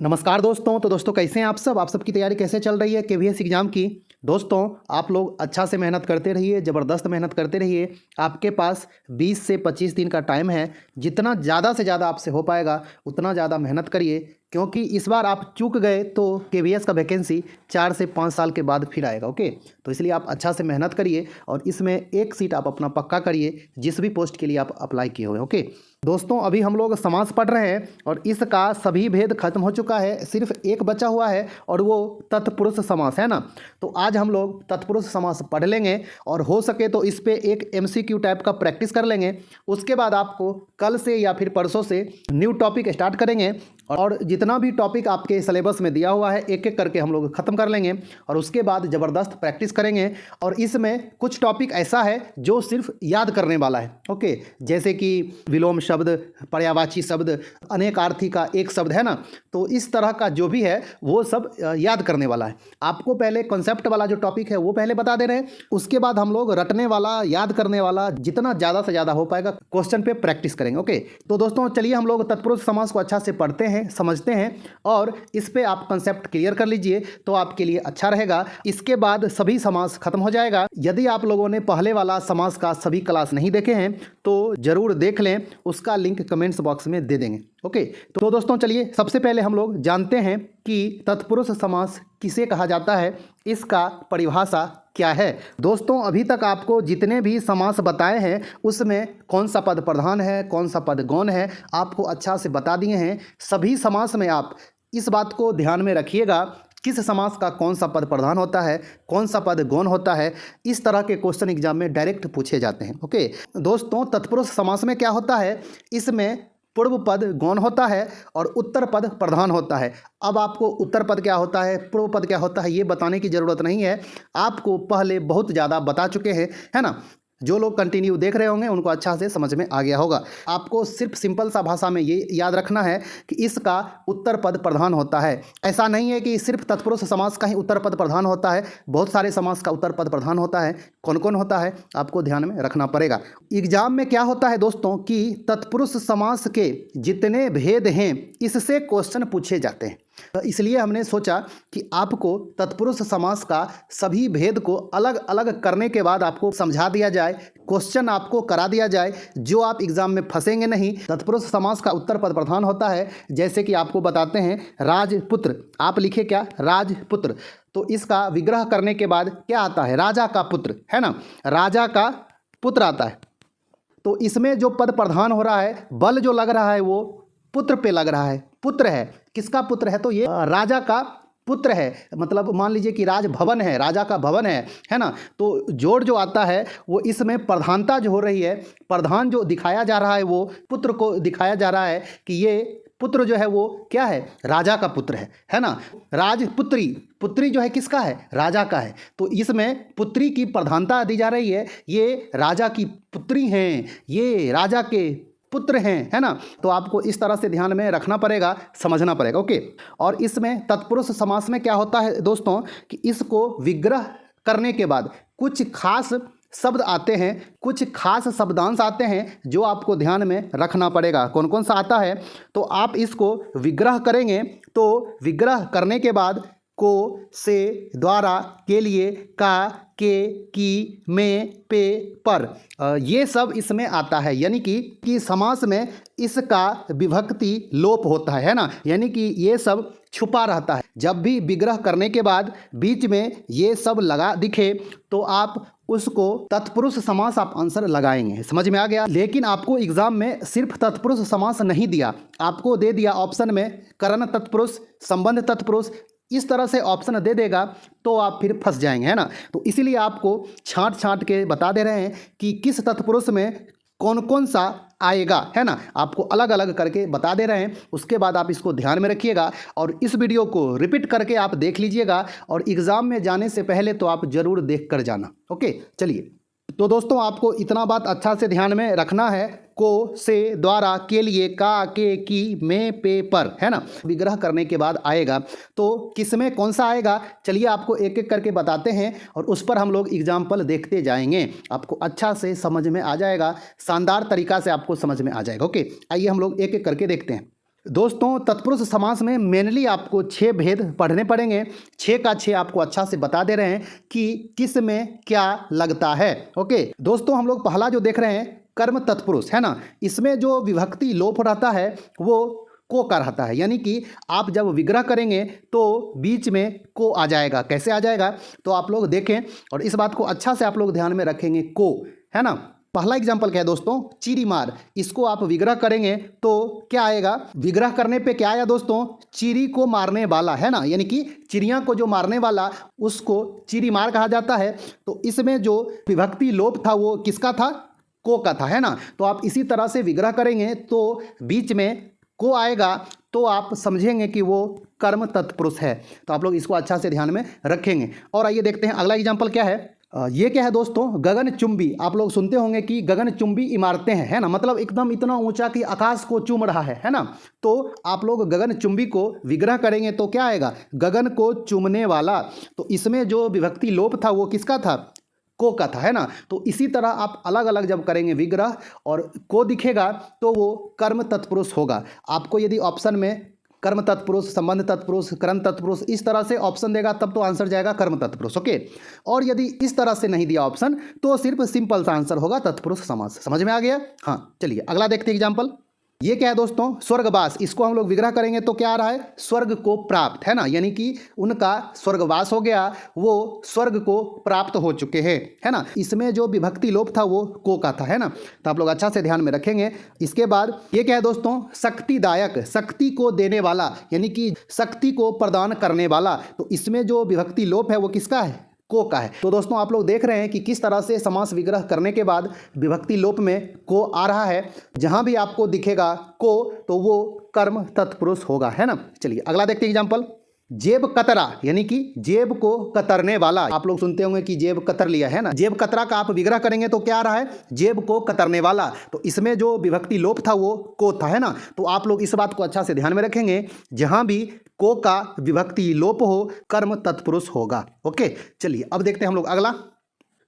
नमस्कार दोस्तों। तो दोस्तों कैसे हैं आप सब? आप सबकी तैयारी कैसे चल रही है केवीएस एग्ज़ाम की? दोस्तों आप लोग अच्छा से मेहनत करते रहिए, ज़बरदस्त मेहनत करते रहिए। आपके पास 20 से 25 दिन का टाइम है। जितना ज़्यादा से ज़्यादा आपसे हो पाएगा उतना ज़्यादा मेहनत करिए, क्योंकि इस बार आप चूक गए तो केवीएस का वैकेंसी 4 से 5 साल के बाद फिर आएगा। ओके, तो इसलिए आप अच्छा से मेहनत करिए और इसमें एक सीट आप अपना पक्का करिए जिस भी पोस्ट के लिए आप अप्लाई किए हुए। ओके दोस्तों, अभी हम लोग समास पढ़ रहे हैं और इसका सभी भेद खत्म हो चुका है। सिर्फ एक बचा हुआ है और वो तत्पुरुष समास है ना। तो आज हम लोग तत्पुरुष समास पढ़ लेंगे और हो सके तो इस पे एक एमसीक्यू टाइप का प्रैक्टिस कर लेंगे। उसके बाद आपको कल से या फिर परसों से न्यू टॉपिक स्टार्ट करेंगे और जितना भी टॉपिक आपके सिलेबस में दिया हुआ है एक एक करके हम लोग ख़त्म कर लेंगे और उसके बाद ज़बरदस्त प्रैक्टिस करेंगे। और इसमें कुछ टॉपिक ऐसा है जो सिर्फ याद करने वाला है। ओके, जैसे कि विलोम शब्द, पर्यायवाची शब्द, अनेकार्थी का एक शब्द है ना। तो इस तरह का जो भी है वो सब याद करने वाला है। आपको पहले कॉन्सेप्ट वाला जो टॉपिक है वो पहले बता दे रहे हैं, उसके बाद हम लोग रटने वाला, याद करने वाला, जितना ज़्यादा से ज़्यादा हो पाएगा क्वेश्चन पे प्रैक्टिस करेंगे। ओके, तो दोस्तों चलिए हम लोग तत्पुरुष समास को अच्छा से पढ़ते हैं, समझते हैं और इस पे आप कंसेप्ट क्लियर कर लीजिए तो आपके लिए अच्छा रहेगा। इसके बाद सभी समास खत्म हो जाएगा। यदि आप लोगों ने पहले वाला समास का सभी क्लास नहीं देखे हैं तो जरूर देख लें, उसका लिंक कमेंट्स बॉक्स में दे देंगे। ओके, तो दोस्तों चलिए सबसे पहले हम लोग जानते हैं कि तत्पुरुष समास किसे कहा जाता है, इसका परिभाषा क्या है। दोस्तों अभी तक आपको जितने भी समास बताए हैं उसमें कौन सा पद प्रधान है, कौन सा पद गौण है, आपको अच्छा से बता दिए हैं। सभी समास में आप इस बात को ध्यान में रखिएगा, किस समास का कौन सा पद प्रधान होता है, कौन सा पद गौण होता है। इस तरह के क्वेश्चन एग्जाम में डायरेक्ट पूछे जाते हैं। ओके दोस्तों, तत्पुरुष समास में क्या होता है, इसमें पूर्व पद गौण होता है और उत्तर पद प्रधान होता है। अब आपको उत्तर पद क्या होता है, पूर्व पद क्या होता है ये बताने की ज़रूरत नहीं है, आपको पहले बहुत ज़्यादा बता चुके हैं, है ना। जो लोग कंटिन्यू देख रहे होंगे उनको अच्छा से समझ में आ गया होगा। आपको सिर्फ सिंपल सा भाषा में ये याद रखना है कि इसका उत्तर पद प्रधान होता है। ऐसा नहीं है कि सिर्फ तत्पुरुष समास का ही उत्तर पद प्रधान होता है, बहुत सारे समास का उत्तर पद प्रधान होता है। कौन कौन होता है आपको ध्यान में रखना पड़ेगा। एग्जाम में क्या होता है दोस्तों कि तत्पुरुष समास के जितने भेद हैं इससे क्वेश्चन पूछे जाते हैं। तो इसलिए हमने सोचा कि आपको तत्पुरुष समास का सभी भेद को अलग अलग करने के बाद आपको समझा दिया जाए, क्वेश्चन आपको करा दिया जाए, जो आप एग्जाम में फंसेंगे नहीं। तत्पुरुष समास का उत्तर पद प्रधान होता है, जैसे कि आपको बताते हैं राजपुत्र, आप लिखे क्या, राजपुत्र। तो इसका विग्रह करने के बाद क्या आता है, राजा का पुत्र, है ना, राजा का पुत्र आता है। तो इसमें जो पद प्रधान हो रहा है, बल जो लग रहा है वो पुत्र पे लग रहा है, पुत्र है। किसका पुत्र है, तो ये राजा का पुत्र है। मतलब मान लीजिए कि राज भवन है, राजा का भवन है ना। तो जोड़ जो आता है वो इसमें प्रधानता जो हो रही है, प्रधान जो दिखाया जा रहा है वो पुत्र को दिखाया जा रहा है कि ये पुत्र जो है वो क्या है, राजा का पुत्र है ना। राजपुत्री, पुत्री जो है किसका है, राजा का है। तो इसमें पुत्री की प्रधानता दी जा रही है, ये राजा की पुत्री हैं, ये राजा के पुत्र हैं, है ना। तो आपको इस तरह से ध्यान में रखना पड़ेगा, समझना पड़ेगा। ओके, और इसमें तत्पुरुष समास में क्या होता है दोस्तों कि इसको विग्रह करने के बाद कुछ खास शब्द आते हैं, कुछ खास शब्दांश आते हैं जो आपको ध्यान में रखना पड़ेगा। कौन कौन सा आता है, तो आप इसको विग्रह करेंगे तो विग्रह करने के बाद को, से, द्वारा, के लिए, का, के, की, में, पे, पर, ये सब इसमें आता है। यानी कि समास में इसका विभक्ति लोप होता है ना। यानी कि ये सब छुपा रहता है। जब भी विग्रह करने के बाद बीच में ये सब लगा दिखे तो आप उसको तत्पुरुष समास आप आंसर लगाएंगे। समझ में आ गया। लेकिन आपको एग्जाम में सिर्फ तत्पुरुष समास नहीं दिया, आपको दे दिया ऑप्शन में करण तत्पुरुष, संबंध तत्पुरुष, इस तरह से ऑप्शन दे देगा तो आप फिर फंस जाएंगे, है ना। तो इसीलिए आपको छांट छांट के बता दे रहे हैं कि किस तत्पुरुष में कौन कौन सा आएगा, है ना। आपको अलग अलग करके बता दे रहे हैं। उसके बाद आप इसको ध्यान में रखिएगा और इस वीडियो को रिपीट करके आप देख लीजिएगा और एग्ज़ाम में जाने से पहले तो आप ज़रूर देख कर जाना। ओके चलिए, तो दोस्तों आपको इतना बात अच्छा से ध्यान में रखना है, को, से, द्वारा, के लिए, का, के, की, में, पे, पर, है ना। विग्रह करने के बाद आएगा तो किसमें कौन सा आएगा, चलिए आपको एक एक करके बताते हैं और उस पर हम लोग एग्जाम्पल देखते जाएंगे। आपको अच्छा से समझ में आ जाएगा, शानदार तरीका से आपको समझ में आ जाएगा। ओके, आइए हम लोग एक एक करके देखते हैं। दोस्तों तत्पुरुष समास में मेनली आपको 6 भेद पढ़ने पड़ेंगे। 6 का 6 आपको अच्छा से बता दे रहे हैं कि किस में क्या लगता है। ओके दोस्तों, हम लोग पहला जो देख रहे हैं कर्म तत्पुरुष है ना, इसमें जो विभक्ति लोप रहता है वो को का रहता है, यानी कि आप जब विग्रह करेंगे तो बीच में को आ जाएगा। कैसे आ जाएगा तो आप लोग देखें और इस बात को अच्छा से आप लोग ध्यान में रखेंगे, को है ना। पहला एग्जाम्पल क्या है दोस्तों, चिरी मार, इसको आप विग्रह करेंगे तो क्या आएगा, विग्रह करने पे क्या आया दोस्तों, चिरी को मारने वाला है ना, यानी कि चिड़िया को जो मारने वाला उसको चिरी मार कहा जाता है। तो इसमें जो विभक्ति लोप था वो किसका था, को का था, है ना। तो आप इसी तरह से विग्रह करेंगे तो बीच में को आएगा तो आप समझेंगे कि वो कर्म तत्पुरुष है। तो आप लोग इसको अच्छा से ध्यान में रखेंगे। और आइए देखते हैं अगला एग्जाम्पल क्या है। ये क्या है दोस्तों, गगनचुंबी। आप लोग सुनते होंगे कि गगनचुंबी इमारतें हैं, है ना, मतलब एकदम इतना ऊंचा कि आकाश को चूम रहा है ना। तो आप लोग गगनचुंबी को विग्रह करेंगे तो क्या आएगा, गगन को चूमने वाला। तो इसमें जो विभक्ति लोप था वो किसका था, को का था, है ना। तो इसी तरह आप अलग अलग जब करेंगे विग्रह और को दिखेगा तो वो कर्म तत्पुरुष होगा। आपको यदि ऑप्शन में कर्म तत्पुरुष, संबंध तत्पुरुष, कर्म तत्पुरुष इस तरह से ऑप्शन देगा तब तो आंसर जाएगा कर्म तत्पुरुष। ओके, और यदि इस तरह से नहीं दिया ऑप्शन तो सिर्फ सिंपल सा आंसर होगा तत्पुरुष समास। समझ में आ गया। हाँ चलिए अगला देखते हैं एग्जाम्पल। ये क्या है दोस्तों, स्वर्गवास। इसको हम लोग विग्रह करेंगे तो क्या आ रहा है, स्वर्ग को प्राप्त, है ना, यानी कि उनका स्वर्गवास हो गया, वो स्वर्ग को प्राप्त हो चुके हैं, है ना। इसमें जो विभक्ति लोप था वो को का था, है ना। तो आप लोग अच्छा से ध्यान में रखेंगे। इसके बाद ये क्या है दोस्तों, शक्तिदायक, शक्ति को देने वाला, यानी कि शक्ति को प्रदान करने वाला। तो इसमें जो विभक्ति लोप है वो किसका है, को का है। तो दोस्तों आप लोग देख रहे हैं कि किस तरह से समास विग्रह करने के बाद विभक्ति लोप में को आ रहा है। जहां भी आपको दिखेगा को तो वो कर्म तत्पुरुष होगा, है ना। चलिए अगला देखते हैं एग्जाम्पल। जेब कतरा, यानी कि जेब को कतरने वाला। आप लोग सुनते होंगे कि जेब कतर लिया, है ना। जेब कतरा का आप विग्रह करेंगे तो क्या आ रहा है, जेब को कतरने वाला। तो इसमें जो विभक्ति लोप था वो को था, है ना। तो आप लोग इस बात को अच्छा से ध्यान में रखेंगे, जहां भी को का विभक्ति लोप हो कर्म तत्पुरुष होगा। ओके चलिए अब देखते हैं हम लोग अगला।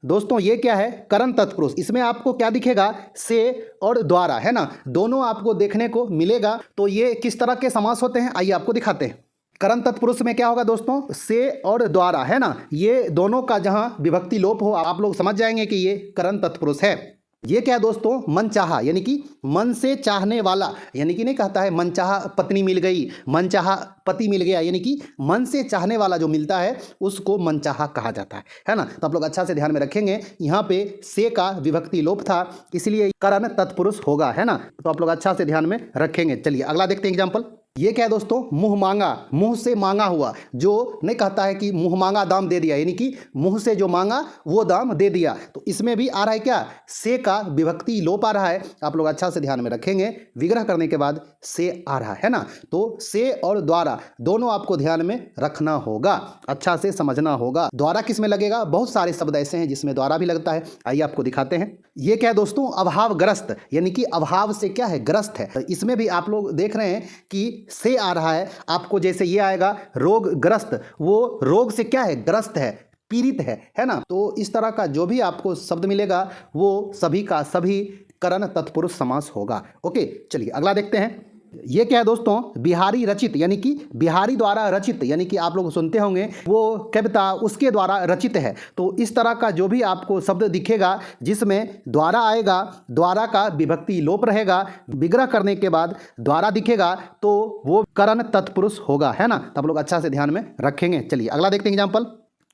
दोस्तों ये क्या है, करण तत्पुरुष। इसमें आपको क्या दिखेगा, से और द्वारा, है ना, दोनों आपको देखने को मिलेगा। तो ये किस तरह के समास होते हैं आइए आपको दिखाते हैं। करण तत्पुरुष में क्या होगा दोस्तों, से और द्वारा, है ना, ये दोनों का जहां विभक्ति लोप हो आप लोग समझ जाएंगे कि ये करण तत्पुरुष है। ये क्या है दोस्तों, मनचाहा, यानी कि मन से चाहने वाला, यानी कि नहीं कहता है मनचाहा पत्नी मिल गई, मनचाहा पति मिल गया, यानी कि मन से चाहने वाला जो मिलता है उसको मनचाहा कहा जाता है ना। तो आप लोग अच्छा से ध्यान में रखेंगे, यहाँ पे से का विभक्ति लोप था इसलिए करण तत्पुरुष होगा, है ना। तो आप लोग अच्छा से ध्यान में रखेंगे। चलिए अगला देखते हैं एग्जाम्पल। ये क्या है दोस्तों, मुंह मांगा, मुंह से मांगा हुआ, जो नहीं कहता है कि मुंह मांगा दाम दे दिया, यानी कि मुंह से जो मांगा वो दाम दे दिया। तो इसमें भी आ रहा है क्या, से का विभक्ति लोप आ रहा है। आप लोग अच्छा से ध्यान में रखेंगे, विग्रह करने के बाद से आ रहा है ना। तो से और द्वारा दोनों आपको ध्यान में रखना होगा, अच्छा से समझना होगा। द्वारा किस में लगेगा, बहुत सारे शब्द ऐसे हैं जिसमें द्वारा भी लगता है, आइए आपको दिखाते हैं। ये क्या है दोस्तों, अभावग्रस्त, यानी कि अभाव से क्या है, ग्रस्त है। तो इसमें भी आप लोग देख रहे हैं कि से आ रहा है आपको, जैसे ये आएगा रोगग्रस्त, वो रोग से क्या है, ग्रस्त है, पीड़ित है ना। तो इस तरह का जो भी आपको शब्द मिलेगा वो सभी का सभी करण तत्पुरुष समास होगा। ओके चलिए अगला देखते हैं। ये क्या है दोस्तों, बिहारी रचित, यानी कि बिहारी द्वारा रचित, यानी कि आप लोग सुनते होंगे वो कविता उसके द्वारा रचित है। तो इस तरह का जो भी आपको शब्द दिखेगा जिसमें द्वारा आएगा, द्वारा का विभक्ति लोप रहेगा, विग्रह करने के बाद द्वारा दिखेगा तो वो करण तत्पुरुष होगा, है ना। तो आप लोग अच्छा से ध्यान में रखेंगे। चलिए अगला देखते हैं एग्जाम्पल।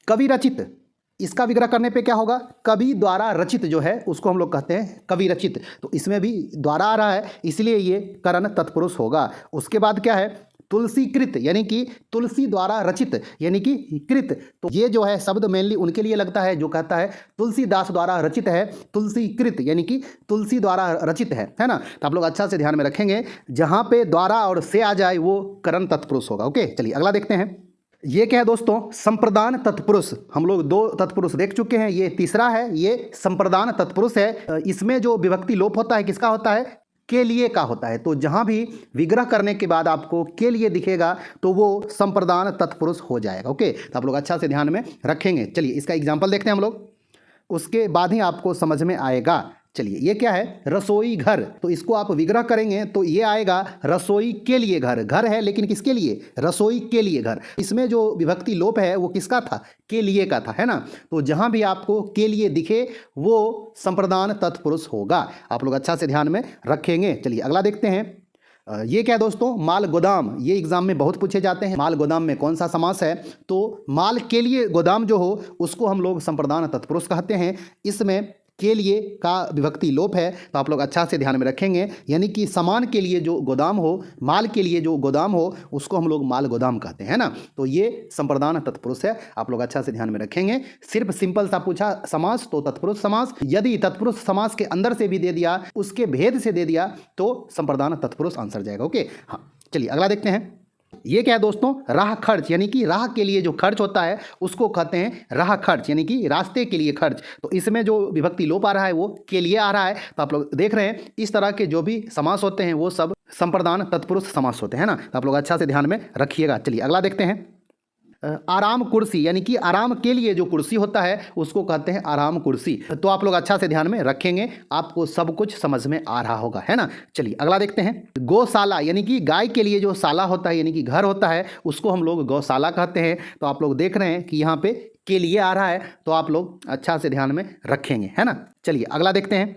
कवि रचित, इसका विग्रह करने पे क्या होगा, कवि द्वारा रचित जो है उसको हम लोग कहते हैं कवि रचित। तो इसमें भी द्वारा आ रहा है इसलिए ये करण तत्पुरुष होगा। उसके बाद क्या है, तुलसी कृत, यानी कि तुलसी द्वारा रचित, यानी कि कृत। तो ये जो है शब्द मेनली उनके लिए लगता है जो कहता है तुलसीदास द्वारा रचित है, तुलसी कृत यानी कि तुलसी द्वारा रचित है ना। तो आप लोग अच्छा से ध्यान में रखेंगे, जहाँ पे द्वारा और से आ जाए वो करण तत्पुरुष होगा। ओके चलिए अगला देखते हैं। ये क्या है दोस्तों, संप्रदान तत्पुरुष। हम लोग दो तत्पुरुष देख चुके हैं, ये तीसरा है, ये संप्रदान तत्पुरुष है। इसमें जो विभक्ति लोप होता है किसका होता है, के लिए का होता है। तो जहां भी विग्रह करने के बाद आपको के लिए दिखेगा तो वो संप्रदान तत्पुरुष हो जाएगा। ओके तो आप लोग अच्छा से ध्यान में रखेंगे। चलिए इसका एग्जाम्पल देखते हैं हम लोग, उसके बाद ही आपको समझ में आएगा। चलिए ये क्या है, रसोई घर। तो इसको आप विग्रह करेंगे तो ये आएगा रसोई के लिए घर। घर है लेकिन किसके लिए, रसोई के लिए घर। इसमें जो विभक्ति लोप है वो किसका था, के लिए का था, है ना। तो जहां भी आपको के लिए दिखे वो संप्रदान तत्पुरुष होगा। आप लोग अच्छा से ध्यान में रखेंगे। चलिए अगला देखते हैं। ये क्या है दोस्तों, माल गोदाम। ये एग्जाम में बहुत पूछे जाते हैं, माल गोदाम में कौन सा समास है। तो माल के लिए गोदाम जो हो उसको हम लोग संप्रदान तत्पुरुष कहते हैं। इसमें के लिए का विभक्ति लोप है, तो आप लोग अच्छा से ध्यान में रखेंगे। यानी कि सामान के लिए जो गोदाम हो, माल के लिए जो गोदाम हो उसको हम लोग माल गोदाम कहते हैं ना। तो ये संप्रदान तत्पुरुष है, आप लोग अच्छा से ध्यान में रखेंगे। सिर्फ सिंपल सा पूछा समास तो तत्पुरुष समास, यदि तत्पुरुष समास के अंदर से भी दे दिया, उसके भेद से दे दिया तो संप्रदान तत्पुरुष आंसर जाएगा। ओके हाँ, चलिए अगला देखते हैं। ये क्या है दोस्तों, राह खर्च। यानी कि राह के लिए जो खर्च होता है उसको कहते हैं राह खर्च, यानी कि रास्ते के लिए खर्च। तो इसमें जो विभक्ति लोप आ रहा है वो के लिए आ रहा है। तो आप लोग देख रहे हैं इस तरह के जो भी समास होते हैं वो सब संप्रदान तत्पुरुष समास होते हैं ना। तो आप लोग अच्छा से ध्यान में रखिएगा। चलिए अगला देखते हैं। आराम कुर्सी, यानी कि आराम के लिए जो कुर्सी होता है उसको कहते हैं आराम कुर्सी। तो आप लोग अच्छा से ध्यान में रखेंगे, आपको सब कुछ समझ में आ रहा होगा, है ना। चलिए अगला देखते हैं। गौशाला, यानी कि गाय के लिए जो शाला होता है यानी कि घर होता है उसको हम लोग गौशाला कहते हैं। तो आप लोग देख रहे हैं कि यहाँ पे के लिए आ रहा है, तो आप लोग अच्छा से ध्यान में रखेंगे, है ना। चलिए अगला देखते हैं।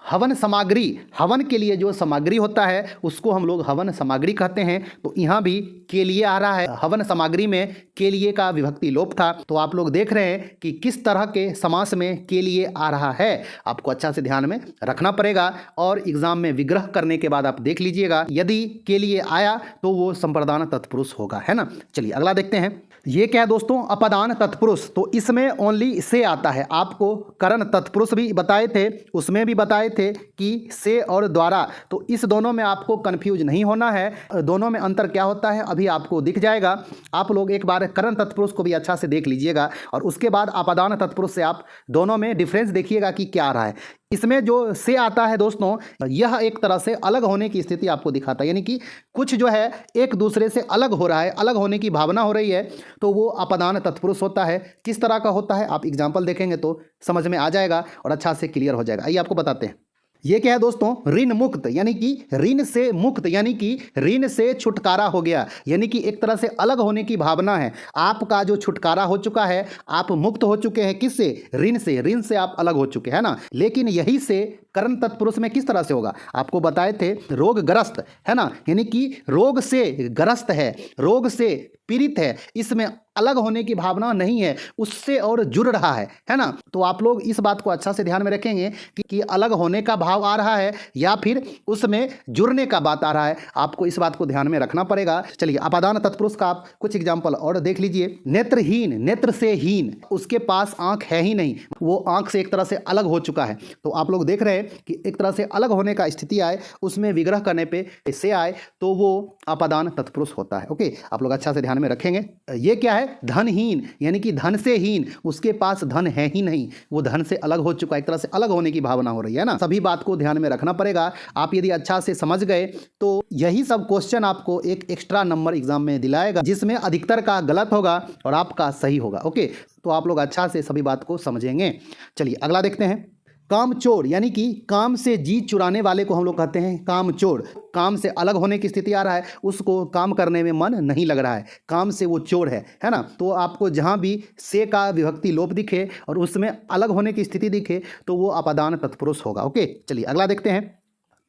हवन सामग्री, हवन के लिए जो सामग्री होता है उसको हम लोग हवन सामग्री कहते हैं। तो यहाँ भी के लिए आ रहा है, हवन सामग्री में के लिए का विभक्ति लोप था। तो आप लोग देख रहे हैं कि किस तरह के समास में के लिए आ रहा है, आपको अच्छा से ध्यान में रखना पड़ेगा। और एग्जाम में विग्रह करने के बाद आप देख लीजिएगा, यदि के लिए आया तो वो संप्रदान तत्पुरुष होगा, है ना। चलिए अगला देखते हैं। ये क्या है दोस्तों, अपदान तत्पुरुष। तो इसमें ओनली से आता है। आपको करण तत्पुरुष भी बताए थे, उसमें भी बताए थे कि से और द्वारा। तो इस दोनों में आपको कंफ्यूज नहीं होना है, दोनों में अंतर क्या होता है अभी आपको दिख जाएगा। आप लोग एक बार करण तत्पुरुष को भी अच्छा से देख लीजिएगा और उसके बाद अपदान तत्पुरुष से आप दोनों में डिफरेंस देखिएगा कि क्या आ रहा है। इसमें जो से आता है दोस्तों, यह एक तरह से अलग होने की स्थिति आपको दिखाता है, यानी कि कुछ जो है एक दूसरे से अलग हो रहा है, अलग होने की भावना हो रही है, तो वो अपदान तत्पुरुष होता है। किस तरह का होता है आप एग्जाम्पल देखेंगे तो समझ में आ जाएगा और अच्छा से क्लियर हो जाएगा। आइए आपको बताते हैं। ये क्या है दोस्तों, ऋण मुक्त, यानी कि ऋण से मुक्त, यानी कि ऋण से छुटकारा हो गया, यानी कि एक तरह से अलग होने की भावना है। आपका जो छुटकारा हो चुका है, आप मुक्त हो चुके हैं किससे, ऋण से। ऋण से आप अलग हो चुके हैं ना। लेकिन यही से करण तत्पुरुष में किस तरह से होगा, आपको बताए थे रोगग्रस्त, है ना, यानी कि रोग से ग्रस्त है, रोग से पीड़ित है, इसमें अलग होने की भावना नहीं है, उससे और जुड़ रहा है ना। तो आप लोग इस बात को अच्छा से ध्यान में रखेंगे कि अलग होने का भाव आ रहा है या फिर उसमें जुड़ने का बात आ रहा है, आपको इस बात को ध्यान में रखना पड़ेगा। चलिए अपदान तत्पुरुष का आप कुछ एग्जाम्पल और देख लीजिए। नेत्रहीन, नेत्र से हीन, उसके पास आंख है ही नहीं, वो आंख से एक तरह से अलग हो चुका है। तो आप लोग देख रहे हैं कि एक तरह से अलग होने का स्थिति आए, उसमें विग्रह करने पे से आए तो वो अपदान तत्पुरुष होता है। ओके, आप लोग अच्छा से ध्यान में रखेंगे। ये क्या है, धनहीन, यानी कि धन से हीन, उसके पास धन है ही नहीं, वो धन से अलग हो चुका है, एक तरह से अलग होने की भावना हो रही है ना। सभी बात को ध्यान में रखना पड़ेगा। आप यदि अच्छा से समझ गए तो यही सब क्वेश्चन आपको एक एक्स्ट्रा नंबर एग्जाम में दिलाएगा, जिसमें अधिकतर का गलत होगा और आपका सही होगा। ओके, तो आप लोग अच्छा से सभी बात को समझेंगे। चलिए अगला देखते हैं। कामचोर, यानी कि काम से जी चुराने वाले को हम लोग कहते हैं कामचोर। काम से अलग होने की स्थिति आ रहा है, उसको काम करने में मन नहीं लग रहा है, काम से वो चोर है ना। तो आपको जहाँ भी से का विभक्ति लोप दिखे और उसमें अलग होने की स्थिति दिखे तो वो अपदान तत्पुरुष होगा। ओके, चलिए अगला देखते हैं।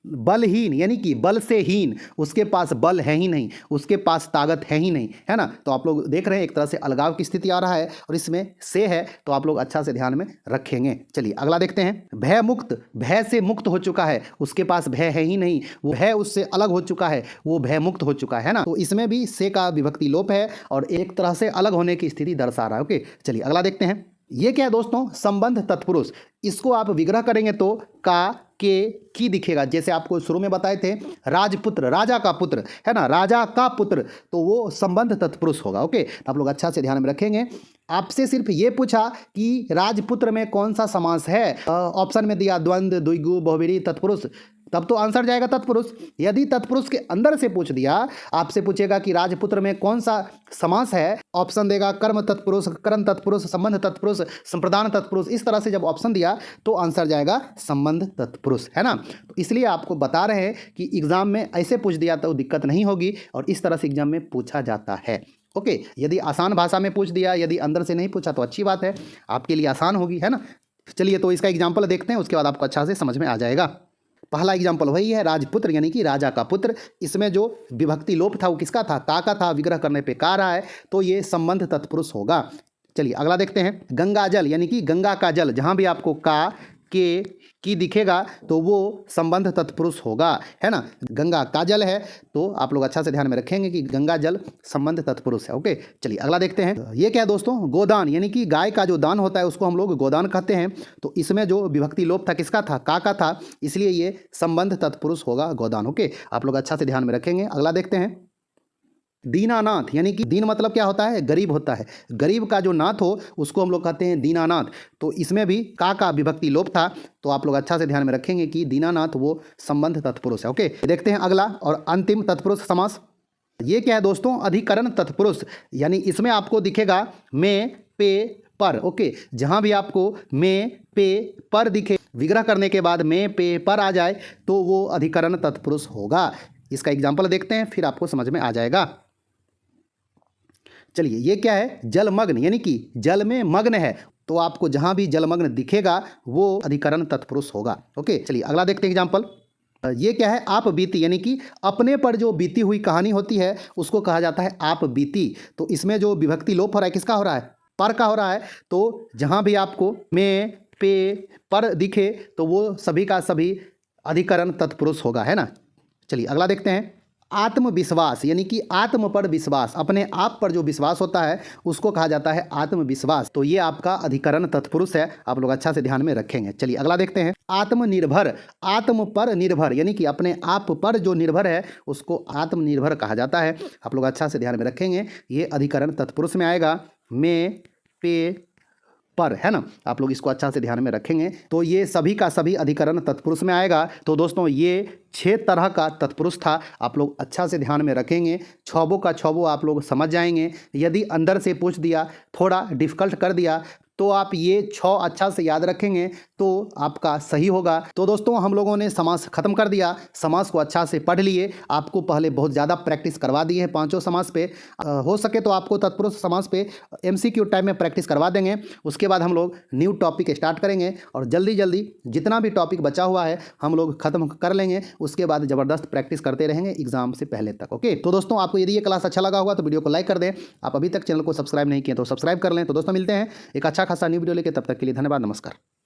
बलहीन, यानी कि बल से हीन, उसके पास बल है ही नहीं, उसके पास ताकत है ही नहीं, है ना। तो आप लोग देख रहे हैं एक तरह से अलगाव की स्थिति आ रहा है और इसमें से है, तो आप लोग अच्छा से ध्यान में रखेंगे। चलिए अगला देखते हैं। भय मुक्त, भय से मुक्त हो चुका है, उसके पास भय है ही नहीं, वो भय उससे अलग हो चुका है, वो भय मुक्त हो चुका है ना। तो इसमें भी से का विभक्ति लोप है और एक तरह से अलग होने की स्थिति दर्शा रहा है। ओके, चलिए अगला देखते हैं। ये क्या है दोस्तों, संबंध तत्पुरुष। इसको आप विग्रह करेंगे तो का के की दिखेगा, जैसे आपको शुरू में बताए थे राजपुत्र, राजा का पुत्र, है ना, राजा का पुत्र, तो वो संबंध तत्पुरुष होगा। ओके, तो आप लोग अच्छा से ध्यान में रखेंगे। आपसे सिर्फ ये पूछा कि राजपुत्र में कौन सा समास है, ऑप्शन में दिया द्वंद्व, द्विगु, बहुव्रीहि, तत्पुरुष, तब तो आंसर जाएगा तत्पुरुष। यदि तत्पुरुष के अंदर से पूछ दिया, आपसे पूछेगा कि राजपुत्र में कौन सा समास है, ऑप्शन देगा कर्म तत्पुरुष, करण तत्पुरुष, संबंध तत्पुरुष, संप्रदान तत्पुरुष, इस तरह से जब ऑप्शन दिया तो आंसर जाएगा संबंध तत्पुरुष, है ना। तो इसलिए आपको बता रहे हैं कि एग्जाम में ऐसे पूछ दिया तो दिक्कत नहीं होगी, और इस तरह से एग्जाम में पूछा जाता है। ओके, यदि आसान भाषा में पूछ दिया, यदि अंदर से नहीं पूछा तो अच्छी बात है, आपके लिए आसान होगी, है ना। चलिए तो इसका एग्जाम्पल देखते हैं, उसके बाद आपको अच्छा से समझ में आ जाएगा। पहला एग्जाम्पल वही है, राजपुत्र यानी कि राजा का पुत्र। इसमें जो विभक्ति लोप था वो किसका था, का था, विग्रह करने पे का रहा है, तो ये संबंध तत्पुरुष होगा। चलिए अगला देखते हैं, गंगा जल यानी कि गंगा का जल, जहाँ भी आपको का, के, की दिखेगा तो वो संबंध तत्पुरुष होगा, है ना। गंगा का जल है तो आप लोग अच्छा से ध्यान में रखेंगे कि गंगा जल संबंध तत्पुरुष है। ओके, चलिए अगला देखते हैं। ये क्या है दोस्तों, गोदान यानी कि गाय का जो दान होता है उसको हम लोग गोदान कहते हैं। तो इसमें जो विभक्ति लोप था किसका था, का था, इसलिए ये संबंध तत्पुरुष होगा गोदान। ओके, आप लोग अच्छा से ध्यान में रखेंगे। अगला देखते हैं, दीनानाथ यानी कि दीन मतलब क्या होता है, गरीब होता है। गरीब का जो नाथ हो उसको हम लोग कहते हैं दीनानाथ। तो इसमें भी का विभक्ति लोप था, तो आप लोग अच्छा से ध्यान में रखेंगे कि दीनानाथ वो संबंध तत्पुरुष है। ओके, देखते हैं अगला और अंतिम तत्पुरुष समास। ये क्या है दोस्तों, अधिकरण तत्पुरुष, यानी इसमें आपको दिखेगा में, पे, पर। ओके, जहां भी आपको में, पे, पर दिखे, विग्रह करने के बाद में, पे, पर आ जाए तो वो अधिकरण तत्पुरुष होगा। इसका एग्जाम्पल देखते हैं, फिर आपको समझ में आ जाएगा। चलिए, ये क्या है, जलमग्न यानी कि जल में मग्न है, तो आपको जहां भी जलमग्न दिखेगा वो अधिकरण तत्पुरुष होगा। ओके, चलिए अगला देखते हैं एग्जाम्पल। ये क्या है, आप बीती यानी कि अपने पर जो बीती हुई कहानी होती है उसको कहा जाता है आप बीती। तो इसमें जो विभक्ति लोप हो रहा है किसका हो रहा है, पर का हो रहा है। तो जहां भी आपको में, पे, पर दिखे तो वो सभी का सभी अधिकरण तत्पुरुष होगा, है ना। चलिए अगला देखते हैं, आत्मविश्वास यानी कि आत्म पर विश्वास, अपने आप पर जो विश्वास होता है उसको कहा जाता है आत्मविश्वास। तो ये आपका अधिकरण तत्पुरुष है, आप लोग अच्छा से ध्यान में रखेंगे। चलिए अगला देखते हैं, आत्मनिर्भर, आत्म पर निर्भर यानी कि अपने आप पर जो निर्भर है उसको आत्मनिर्भर कहा जाता है। आप लोग अच्छा से ध्यान में रखेंगे, ये अधिकरण तत्पुरुष में आएगा, में, पे, पर, है ना। आप लोग इसको अच्छा से ध्यान में रखेंगे तो ये सभी का सभी अधिकरण तत्पुरुष में आएगा। तो दोस्तों ये 6 तरह का तत्पुरुष था, आप लोग अच्छा से ध्यान में रखेंगे, छौबों का छौबों आप लोग समझ जाएंगे। यदि अंदर से पूछ दिया, थोड़ा डिफिकल्ट कर दिया, तो आप ये 6 अच्छा से याद रखेंगे तो आपका सही होगा। तो दोस्तों हम लोगों ने समास खत्म कर दिया, समास को अच्छा से पढ़ लिए, आपको पहले बहुत ज़्यादा प्रैक्टिस करवा दी है पांचों समास पे। हो सके तो आपको तत्पुरुष समास पे MCQ टाइप में प्रैक्टिस करवा देंगे। उसके बाद हम लोग न्यू टॉपिक स्टार्ट करेंगे और जल्दी जल्दी जितना भी टॉपिक बचा हुआ है हम लोग खत्म कर लेंगे। उसके बाद ज़बरदस्त प्रैक्टिस करते रहेंगे एग्जाम से पहले तक। ओके, तो दोस्तों आपको यदि ये क्लास अच्छा लगा होगा तो वीडियो को लाइक कर दें। आप अभी तक चैनल को सब्सक्राइब नहीं किए तो सब्सक्राइब कर लें। तो दोस्तों मिलते हैं एक अच्छा खासा न्यू वीडियो लेके, तब तक के लिए धन्यवाद, नमस्कार।